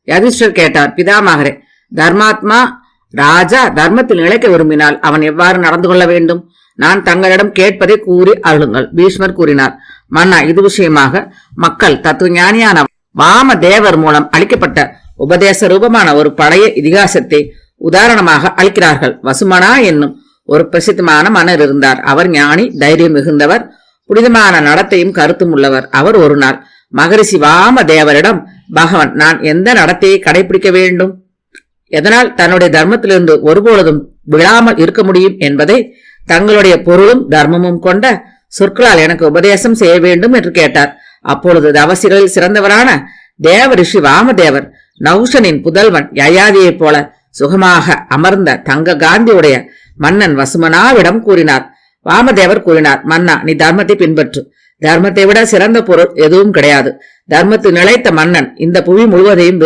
யுதிஷ்டர் கேட்டார், பிதாமகரே, தர்மாத்மா ராஜா தர்மத்தில் நிலைக்க விரும்பினால் அவன் எவ்வாறு நடந்து கொள்ள வேண்டும்? நான் தங்களிடம் கேட்பதை கூறி அருளுங்கள். பீஷ்மர் கூறினார், மன்னா, இது விஷயமாக மக்கள் தத்துவ ஞானியான வாம தேவர் மூலம் அளிக்கப்பட்ட உபதேச ரூபமான ஒரு பழைய இதிகாசத்தை உதாரணமாக அளிக்கிறார்கள். வசுமனா என்னும் ஒரு பிரசித்தமான மன்னர் இருந்தார். அவர் ஞானி, தைரியம் மிகுந்தவர், புனிதமான நடத்தையும் கருத்தும் உள்ளவர். அவர் ஒரு நாள் மகரிஷி வாம தேவரிடம், பகவான், நான் எந்த நடத்தையை கடைபிடிக்க வேண்டும், எதனால் தன்னுடைய தர்மத்திலிருந்து ஒருபொழுதும் விழாமல் இருக்க முடியும் என்பதை தங்களுடைய பொருளும் தர்மமும் கொண்ட சொற்களால் எனக்கு உபதேசம் செய்ய வேண்டும் என்று கேட்டார். அப்பொழுது தவசிகளில் சிறந்தவரான தேவ ரிஷி வாமதேவர் நகுஷனின் புதல்வன் யயாதியைப் போல சுகமாக அமர்ந்த தங்க காந்தியுடைய மன்னன் வசுமனாவிடம் கூறினார். வாமதேவர் கூறினார், மன்னா, நீ தர்மத்தை பின்பற்று. தர்மத்தை விட சிறந்த பொருள் எதுவும் கிடையாது. தர்மத்தில் நிலைத்த மன்னன் இந்த புவி முழுவதையும்